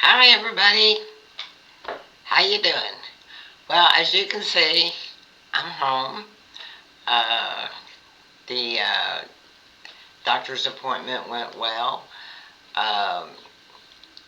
Hi everybody, how you doing? Well, as you can see, I'm home. Uh, the doctor's appointment went well. Um,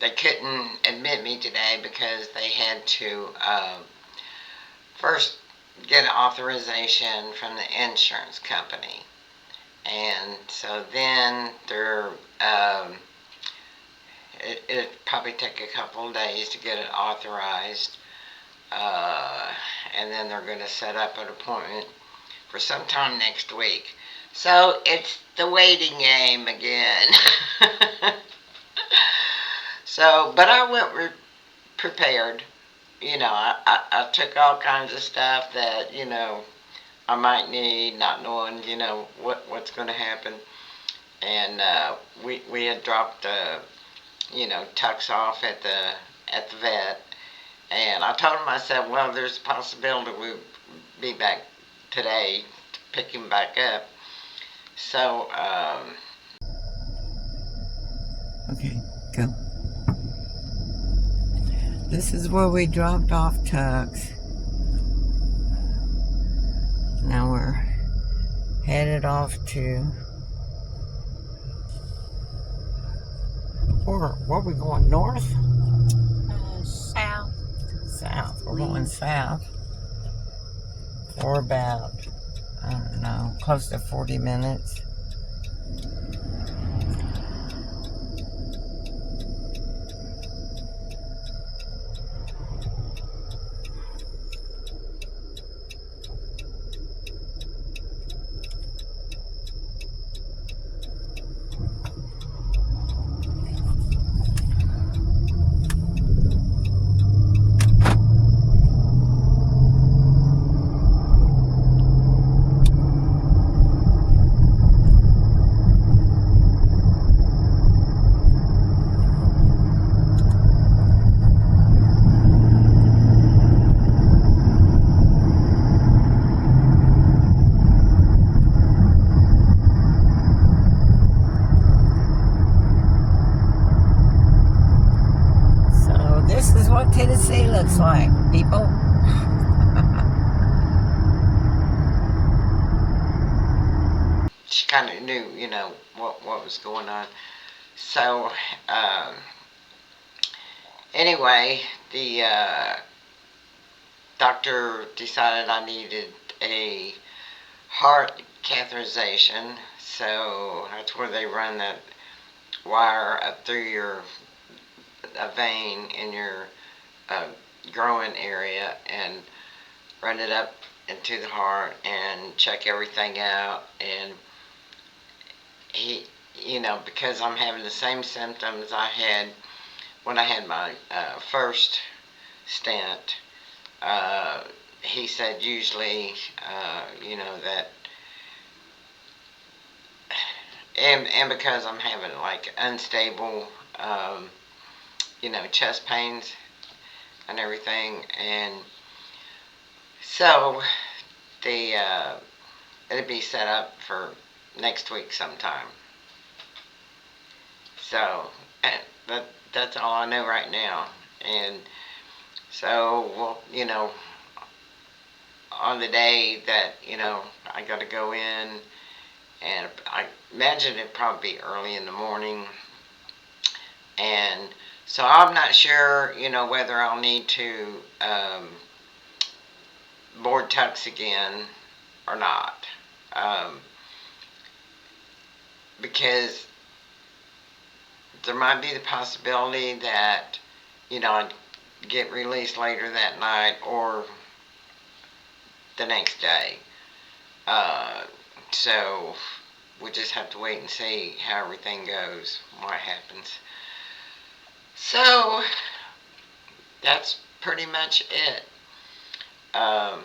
they couldn't admit me today because they had to first get an authorization from the insurance company. And so then it'd probably take a couple of days to get it authorized. Uh, and then they're going to set up an appointment for sometime next week. So it's the waiting game again. But I went prepared. I took all kinds of stuff that, I might need, not knowing, what's going to happen. And we had dropped, Tux off at the vet. And I told myself, well, there's a possibility we'll be back today to pick him back up. So, okay, go. This is where we dropped off Tux. Now we're headed off to, where are we going, north? South. South. We're going south for about, I don't know, close to 40 minutes. This is what Tennessee looks like, people. She kind of knew, what was going on. So, anyway, the doctor decided I needed a heart catheterization. So that's where they run that wire up through a vein in your uh, growing area and run it up into the heart and check everything out. And he, because I'm having the same symptoms I had when I had my first stent, uh, he said usually, that, and because I'm having like unstable, chest pains and everything, and so it'll be set up for next week sometime. So that's all I know right now, and so well, on the day that I got to go in, and I imagine it'd probably be early in the morning, and so I'm not sure, whether I'll need to board Tux again or not, because there might be the possibility that, I'd get released later that night or the next day. So we'll just have to wait and see how everything goes, what happens. So that's pretty much it. I'm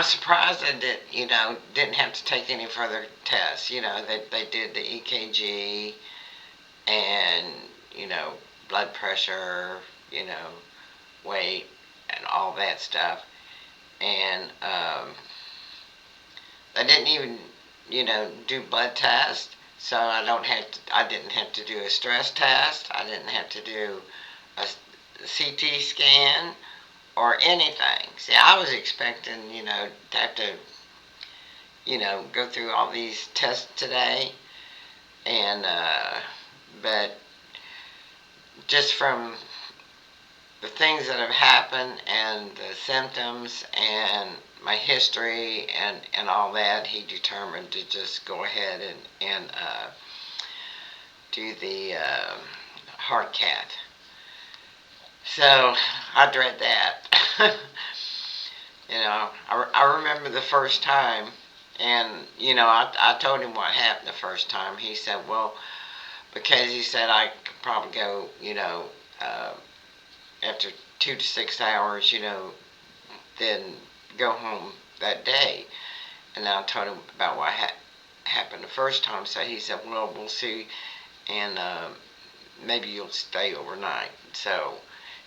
surprised that didn't have to take any further tests. That they did the EKG and blood pressure, weight and all that stuff, and they didn't even do blood tests. So I didn't have to do a stress test. I didn't have to do a CT scan or anything. See, I was expecting, to have to, go through all these tests today, and but just from the things that have happened and the symptoms and my history and all that, he determined to just go ahead and do the heart cath. So I dread that. I remember the first time, and I told him what happened the first time. He said, well, because he said I could probably go, uh, after 2 to 6 hours, then go home that day. And I told him about what happened the first time. So he said, well, we'll see, and maybe you'll stay overnight. So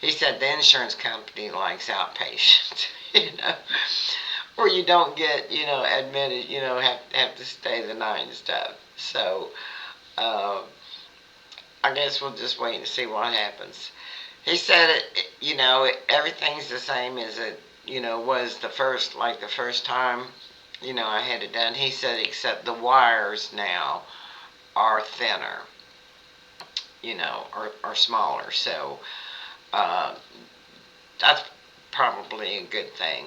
he said the insurance company likes outpatients, where you don't get, admitted, have to stay the night and stuff. So I guess we'll just wait and see what happens. He said everything's the same as it, was the first time, I had it done. He said except the wires now are thinner, or smaller. So uh, that's probably a good thing.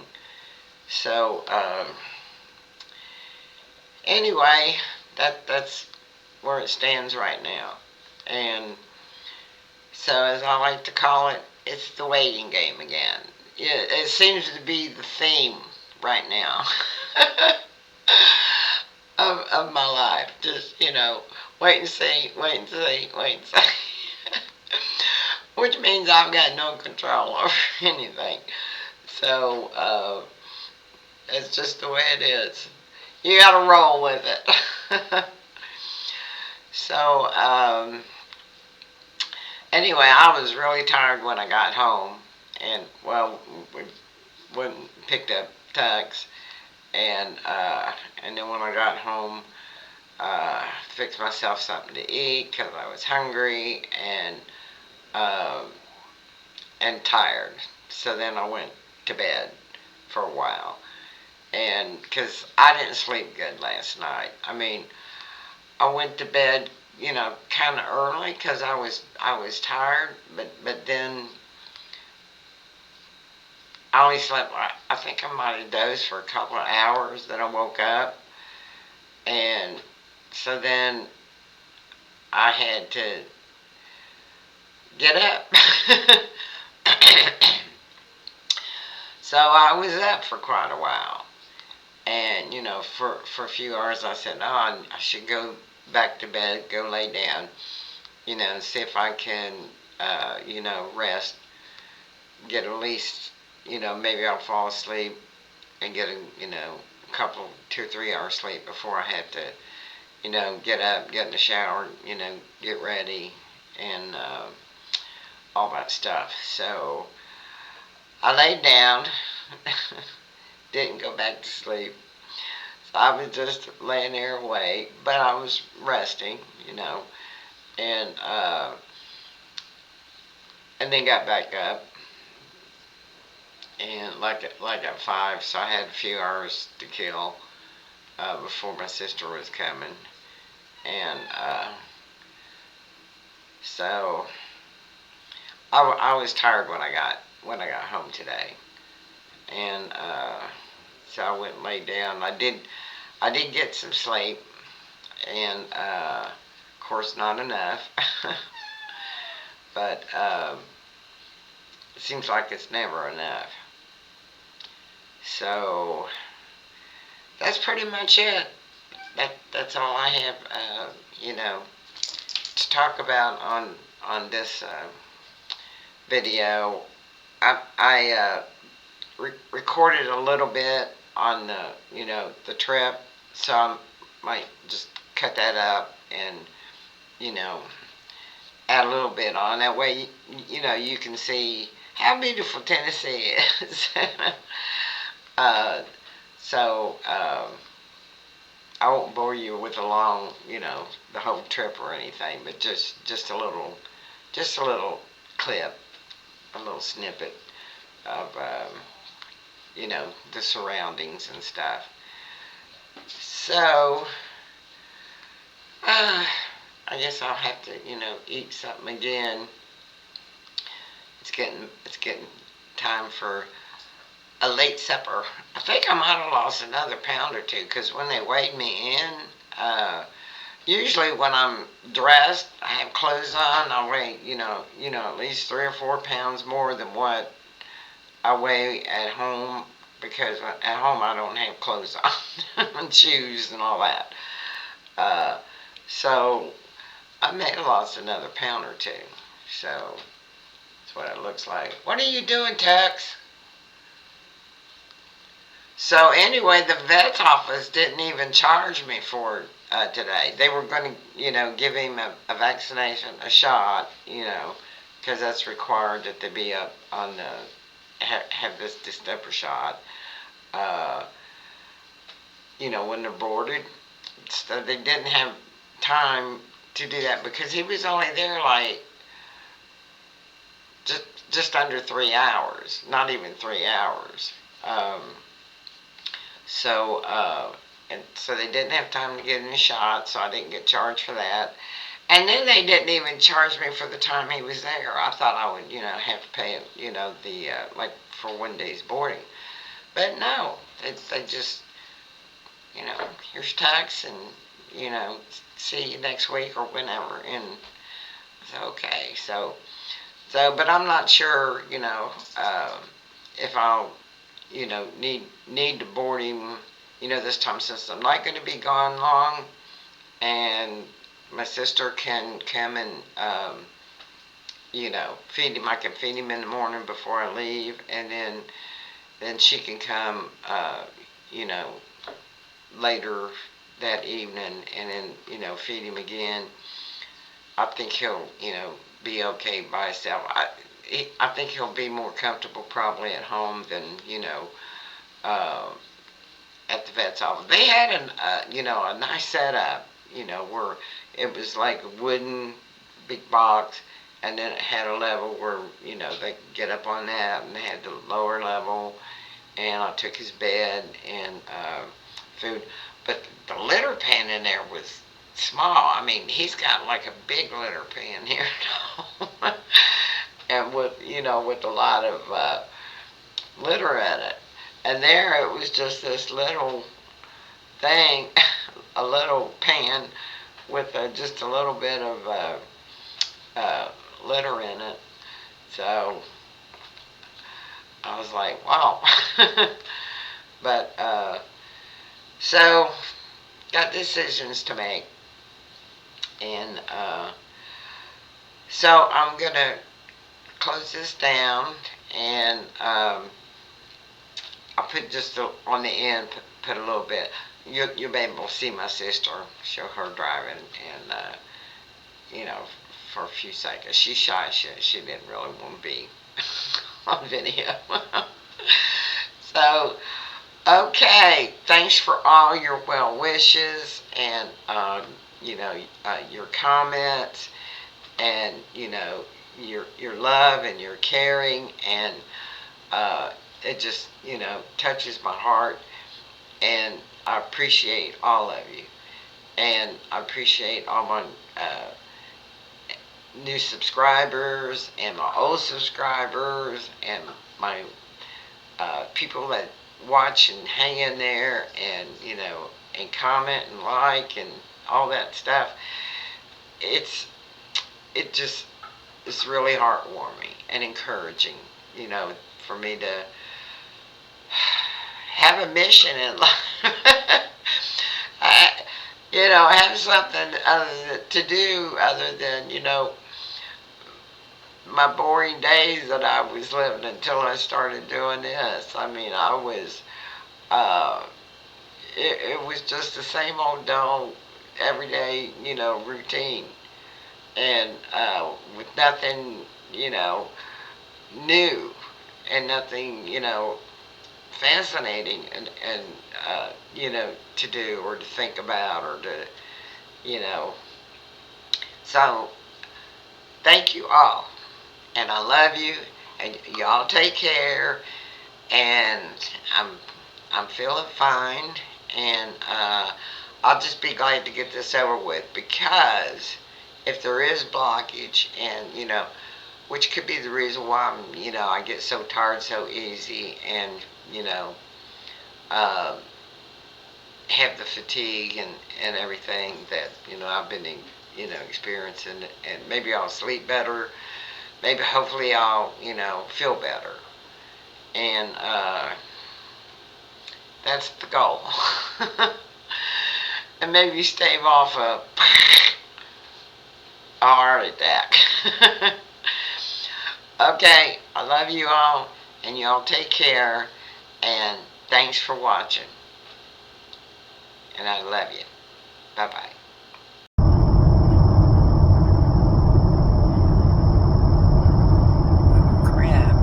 So anyway, that's where it stands right now. And so, as I like to call it, it's the waiting game again. It seems to be the theme right now of my life. Just, wait and see, wait and see, wait and see. Which means I've got no control over anything. So, it's just the way it is. You gotta roll with it. So, anyway, I was really tired when I got home, and well, we went and picked up Tux, and then when I got home, fixed myself something to eat because I was hungry uh, and tired. So then I went to bed for a while, and because I didn't sleep good last night. I mean, I went to bed, kind of early because I was tired, but then I only slept. I think I might have dozed for a couple of hours. Then I woke up, and so then I had to get up. So I was up for quite a while, and for a few hours I said, oh, I should go back to bed, go lay down, see if I can, rest, get at least, maybe I'll fall asleep and get a couple, 2 or 3 hours sleep before I have to, get up, get in the shower, get ready, and all that stuff. So I laid down, didn't go back to sleep. So I was just laying there awake, but I was resting, and and then got back up, and like at 5, so I had a few hours to kill before my sister was coming, and so I was tired when I got home today, and so I went and laid down. I did get some sleep, and of course not enough, but it seems like it's never enough. So that's pretty much it. That's all I have, to talk about on this video. I recorded a little bit on the trip, so I might just cut that up and you know add a little bit on. That way, you can see how beautiful Tennessee is. uh, so I won't bore you with a long, the whole trip or anything, but just a little clip, a little snippet of, the surroundings and stuff. So, uh, I guess I'll have to, eat something again. It's getting time for a late supper. I think I might have lost another pound or two because when they weighed me in, uh, usually when I'm dressed, I have clothes on, I weigh, at least 3 or 4 pounds more than what I weigh at home because at home I don't have clothes on and shoes and all that. Uh, so I may have lost another pound or two. So that's what it looks like. What are you doing, Tex? So anyway, the vet's office didn't even charge me for today. They were going to, give him a vaccination, a shot, because that's required that they be up on the have this December shot. Uh, when they're boarded, so they didn't have time to do that because he was only there like just under 3 hours, not even 3 hours. Um, so they didn't have time to get any shots, so I didn't get charged for that. And then they didn't even charge me for the time he was there. I thought I would, have to pay, the like for one day's boarding. But no, they just, here's tax, and see you next week or whenever. And so, okay, but I'm not sure, if I'll, need to board him, this time since I'm not going to be gone long, and my sister can come and, feed him. I can feed him in the morning before I leave, and then she can come, you know, later that evening, and then, feed him again. I think he'll, be okay by himself. I think he'll be more comfortable probably at home than, uh, at the vet's office. They had a nice setup, where it was like a wooden big box, and then it had a level where, they could get up on that, and they had the lower level, and I took his bed and food. But the litter pan in there was small. I mean, he's got like a big litter pan here, and with a lot of litter in it. And there it was just this little thing, a little pan with just a little bit of litter in it. So I was like, wow. But so got decisions to make, and so I'm gonna close this down, and I'll put just on the end, put a little bit. You'll be able to see my sister, show her driving, and for a few seconds. She's shy. She didn't really want to be on video. So, okay. Thanks for all your well wishes, and your comments, and your love and your caring, and it just touches my heart, and I appreciate all of you, and I appreciate all my new subscribers and my old subscribers and my people that watch and hang in there, and and comment and like and all that stuff. It's really heartwarming and encouraging, for me to have a mission in life. I, have something to do other than, my boring days that I was living until I started doing this. I mean, it was just the same old dull, everyday, routine. And with nothing, new, and nothing, fascinating and to do or to think about or to, you know. So, thank you all. And I love you. And y'all take care. And I'm feeling fine. And I'll just be glad to get this over with, because if there is blockage, and which could be the reason why I get so tired so easy, and uh, have the fatigue and everything that I've been experiencing, and maybe I'll sleep better. Maybe hopefully I'll feel better, and that's the goal. And maybe stave off a heart attack. Okay, I love you all, and y'all take care, and thanks for watching. And I love you. Bye-bye. Crap.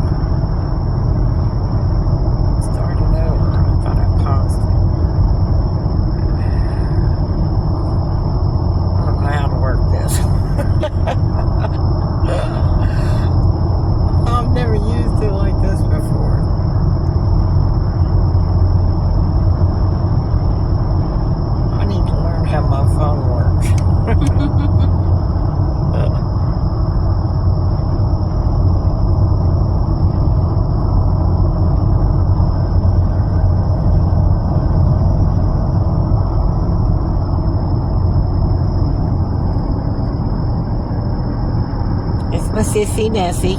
Started over. I thought I paused it. I don't know how to work this. I've never used it like this before. I need to learn how my phone works. It's my sissy Nessie.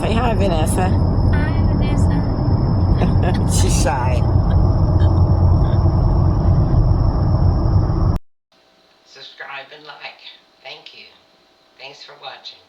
Say hi, Vanessa. Hi, Vanessa. She's shy. Subscribe and like. Thank you. Thanks for watching.